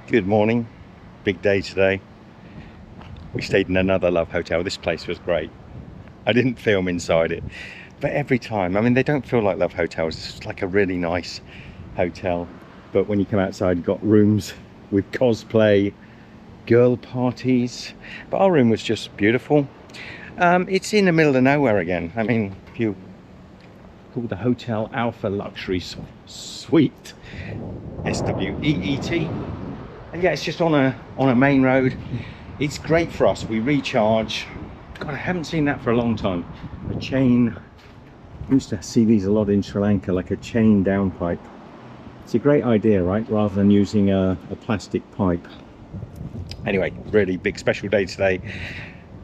Good morning, big day today. We stayed in another Love hotel. This place was great. I didn't film inside it, but every time, I mean, they don't feel like Love hotels. It's just like a really nice hotel, but when you come outside, you've got rooms with cosplay, girl parties, but our room was just beautiful. It's in the middle of nowhere again. I mean, if you call the Hotel Alpha Luxury Suite, SWEET. And yeah, it's just on a main road. It's great for us. We recharge. God, I haven't seen that for a long time. A chain. I used to see these a lot in Sri Lanka, like a chain downpipe. It's a great idea, right? Rather than using a plastic pipe. Anyway, really big special day today.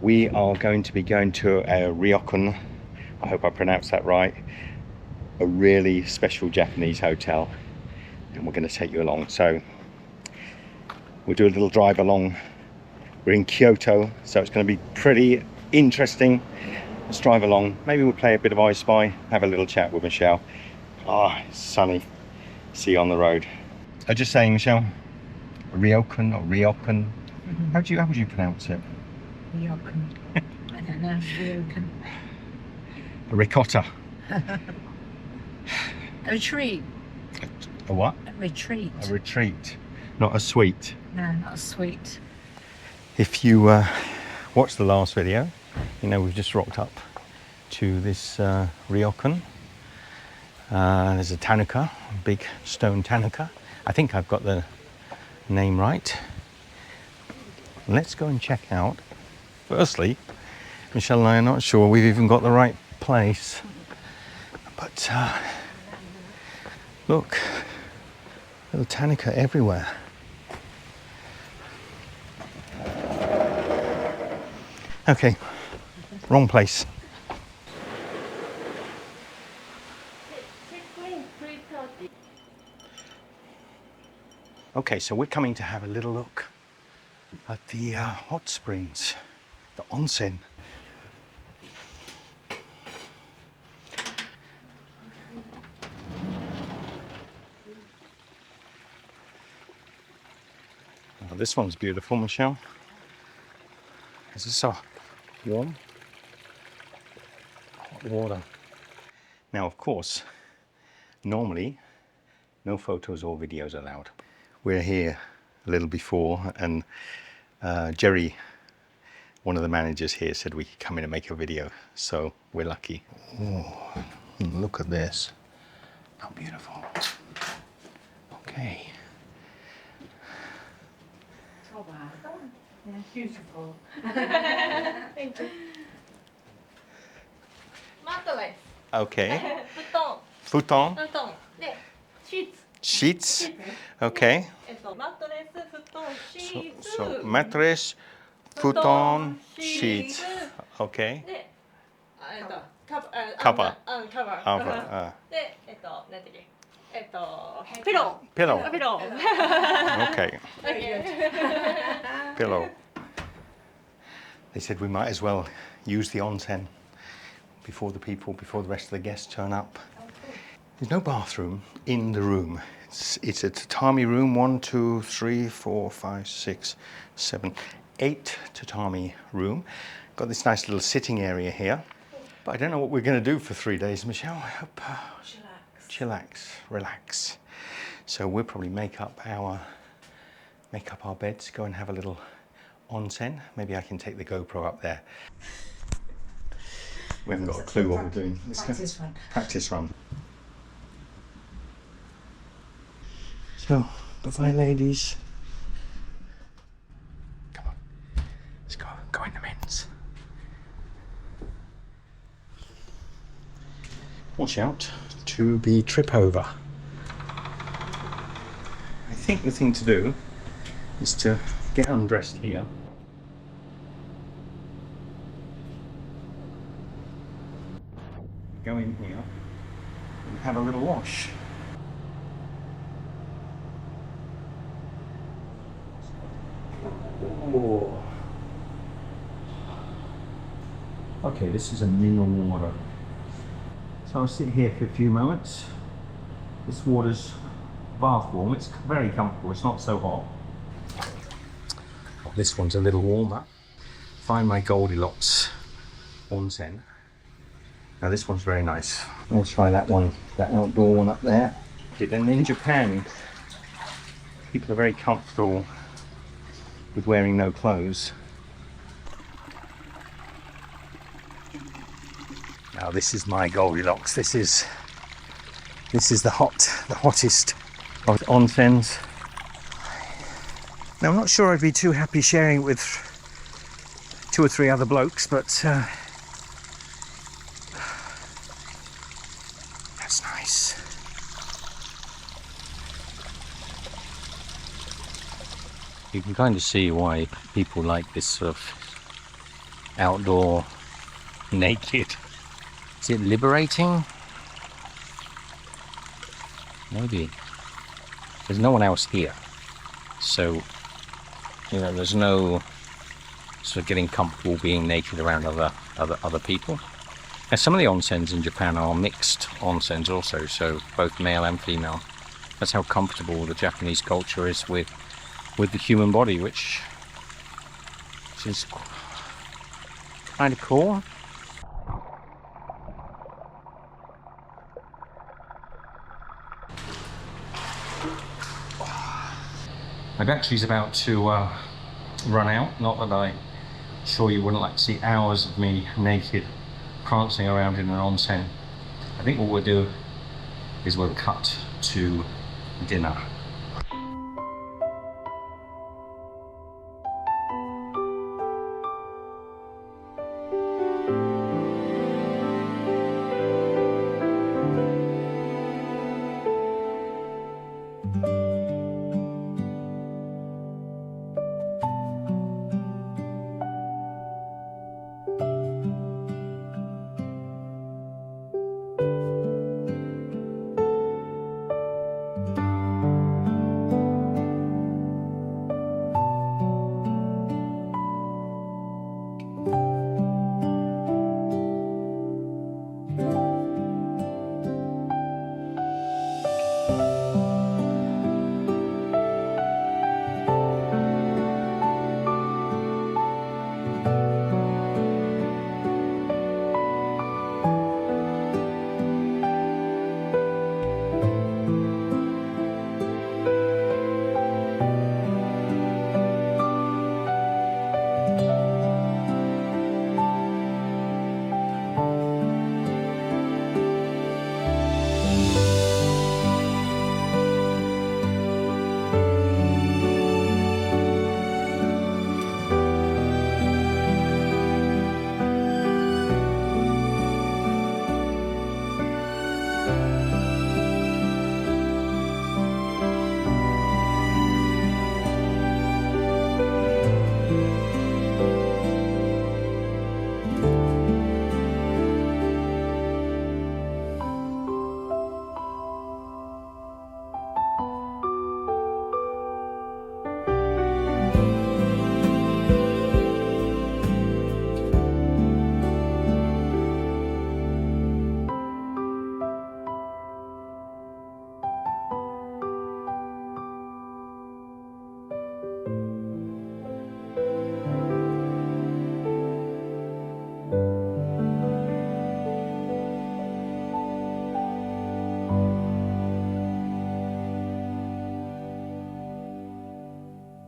We are going to be going to a Ryokan. I hope I pronounced that right. A really special Japanese hotel. And we're going to take you along. So we'll do a little drive along. We're in Kyoto, so it's going to be pretty interesting. Let's drive along. Maybe we'll play a bit of I Spy, have a little chat with Michele. It's sunny. See you on the road. I was just saying, Michele, Ryokan or Ryokan. How would you pronounce it? Ryokan. I don't know. Ryokan. A ricotta. A retreat. A what? A retreat. A retreat. Not a suite. No, not a suite. If you watched the last video, you know we've just rocked up to this Ryokan. There's a Tanuki, a big stone Tanuki. I think I've got the name right. Let's go and check out. Firstly, Michele and I are not sure we've even got the right place. But look, little Tanuki everywhere. Okay, wrong place. Okay, so we're coming to have a little look at the hot springs, the Onsen. Oh, this one's beautiful, Michele. Is this a warm hot water? Now, of course, normally no photos or videos allowed. We're here a little before, and Jerry, one of the managers here, said we could come in and make a video, so we're lucky. Oh, look at this. How beautiful. Okay. Oh, wow. Yeah, beautiful. Thank you. Mattress. Okay. Futon. Futon. Futon. で、sheets. Sheets. Okay. マットレス、布団、シーツ。 So mattress, futon, sheets. Okay. で、カバー。カバー。カバー。カバー。で、なんだっけ。ピロー。 Pillow. ピロー。 Okay. Pillow. They said we might as well use the onsen before the rest of the guests turn up. There's no bathroom in the room. It's a tatami room. 1, 2, 3, 4, 5, 6, 7, 8 tatami room. Got this nice little sitting area here. But I don't know what we're going to do for 3 days, Michele. I hope chillax, relax. So we'll probably make up our beds, go and have a little onsen. Maybe I can take the GoPro up there. We haven't got a clue what we're doing. Practice run. Practice run. So, bye-bye, ladies. Come on, let's go in the men's. Watch out to be trip over. I think the thing to do is to get undressed here. Go in here and have a little wash. Oh. Okay, this is a mineral water. So I'll sit here for a few moments. This water's bath warm, it's very comfortable, it's not so hot. This one's a little warmer. Find my Goldilocks Onsen. Now this one's very nice. I'll try that one, that outdoor one up there. And in Japan, people are very comfortable with wearing no clothes. Now this is my Goldilocks. This is the hottest of onsens. Now I'm not sure I'd be too happy sharing it with 2 or 3 other blokes, but that's nice. You can kind of see why people like this sort of outdoor naked. Is it liberating? Maybe. There's no one else here, so you know there's no sort of getting comfortable being naked around other people. Now some of the onsens in Japan are mixed onsens also, so both male and female. That's how comfortable the Japanese culture is with the human body, which is kind of cool. My battery's about to run out. Not that I'm sure you wouldn't like to see hours of me naked prancing around in an onsen. I think what we'll do is we'll cut to dinner.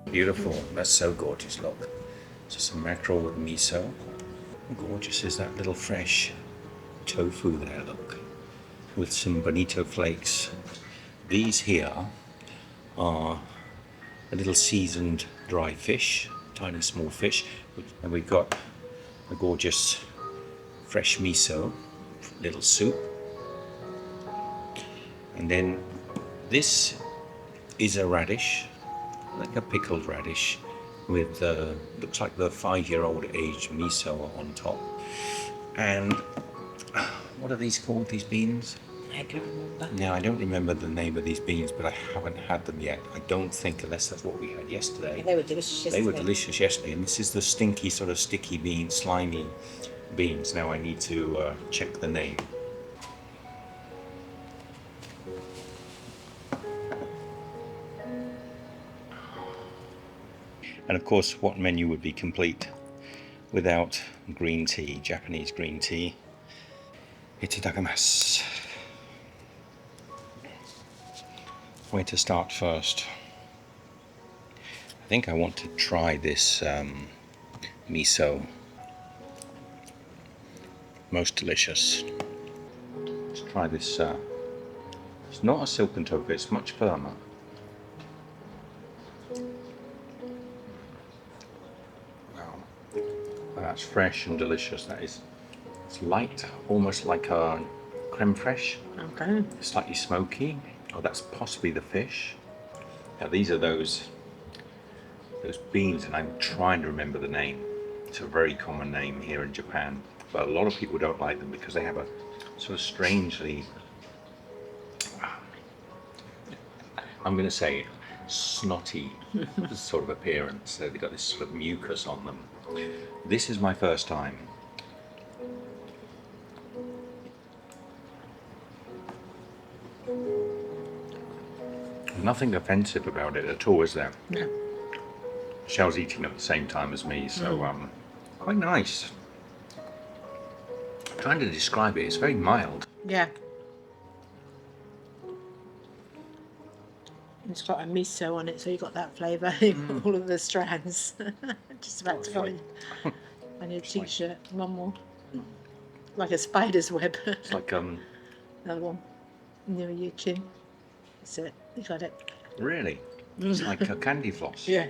Beautiful. That's so gorgeous. Look, just some mackerel with miso. Gorgeous is that little fresh tofu there. Look, with some bonito flakes. These here are a little seasoned dry fish, tiny small fish, and we've got a gorgeous fresh miso little soup. And then this is a radish, like a pickled radish, with looks like the 5-year-old aged miso on top. And what are these called, these beans? I don't remember. Now, I don't remember the name of these beans, but I haven't had them yet. I don't think, unless that's what we had yesterday. They were delicious yesterday. They were delicious yesterday, and this is the stinky, sort of sticky bean, slimy beans. Now I need to check the name. And of course, what menu would be complete without green tea, Japanese green tea? Itadakimasu. Where to start first? I think I want to try this miso. Most delicious. Let's try this. It's not a silken tofu, it's much firmer. Wow. That's fresh and delicious. That is. It's light, almost like a creme fraiche. Okay. Slightly smoky. Oh, that's possibly the fish. Now these are those beans, and I'm trying to remember the name. It's a very common name here in Japan, but a lot of people don't like them because they have a sort of strangely, I'm going to say, snotty sort of appearance. So they've got this sort of mucus on them. This is my first time. Nothing offensive about it at all, is there? No. Michelle's eating at the same time as me, so quite nice. I'm trying to describe it, it's very mild. Yeah. It's got a miso on it, so you got that flavour. You've got all of the strands. Just about to go in. And your t-shirt. One more. Like a spider's web. It's like Another one. Near your chin. That's it. You got it. really, it's like a candy floss. Yeah.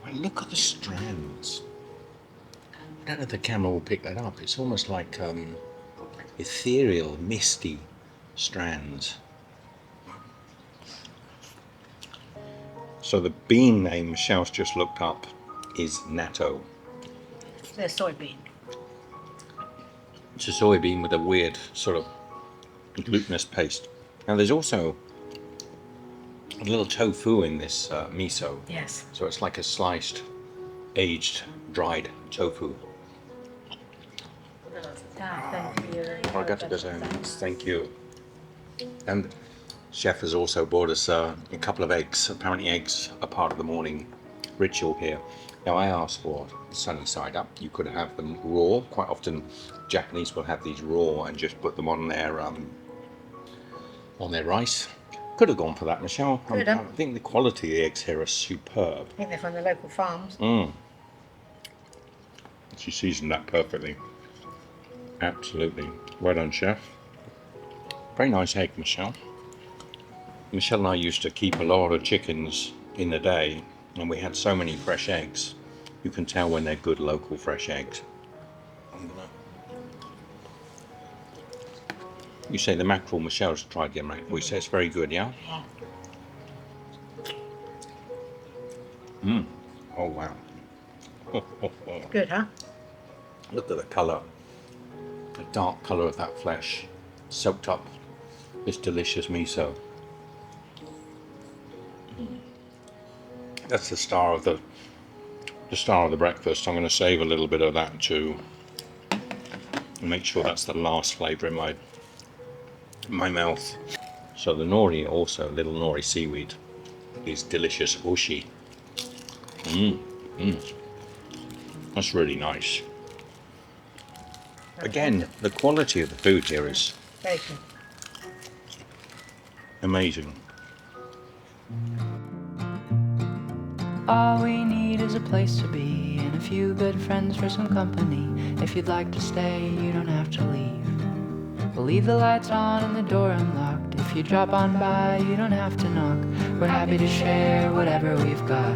Well, look at the strands. I don't know if the camera will pick that up. It's almost like ethereal, misty strands. So the bean name Michelle's just looked up is natto. They're soybean. It's a soybean with a weird sort of glutinous paste. Now there's also a little tofu in this miso. Yes. So it's like a sliced, aged, dried tofu. Thank you. Arigato gozaimasu. Thank you. And chef has also bought us a couple of eggs. Apparently eggs are part of the morning ritual here. Now I asked for sunny side up. You could have them raw. Quite often Japanese will have these raw and just put them on their rice. Could have gone for that, Michelle. I think the quality of the eggs here are superb. I think they're from the local farms. She seasoned that perfectly. Absolutely. Well done, chef. Very nice egg, Michelle. Michelle and I used to keep a lot of chickens in the day, and we had so many fresh eggs. You can tell when they're good local fresh eggs. You say the mackerel, Michelle's tried the mackerel. We say it's very good, yeah? Oh, wow. Good, huh? Look at the colour. The dark colour of that flesh soaked up this delicious miso. That's the star of the breakfast. I'm going to save a little bit of that too, and make sure that's the last flavour in my mouth. So the nori, also little nori seaweed, is delicious. Ushi. That's really nice. Again, the quality of the food here is Bacon. amazing. All we need is a place to be and a few good friends for some company. If you'd like to stay, you don't have to leave. We'll leave the lights on and the door unlocked. If you drop on by, you don't have to knock. We're happy to share whatever we've got.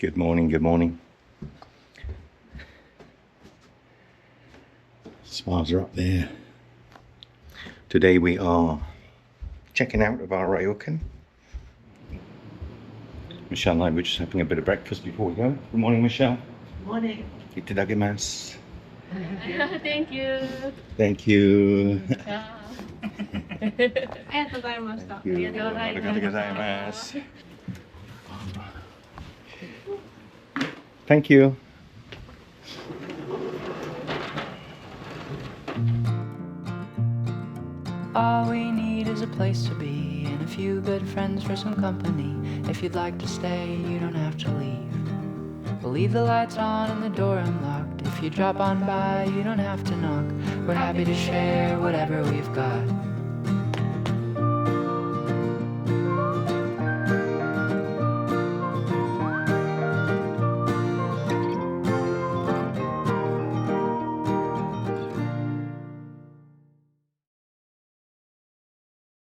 Good morning, good morning. Spas are up there. Today we are checking out of our Ryokan. Michelle and I were just having a bit of breakfast before we go. Good morning, Michelle. Morning. Itadakimasu. Thank you. Thank you. ありがとうございました。ありがとうございます。 Thank you. All we need is a place to be and a few good friends for some company. If you'd like to stay, you don't have to leave. We'll leave the lights on and the door unlocked. If you drop on by, you don't have to knock. We're happy to share whatever we've got.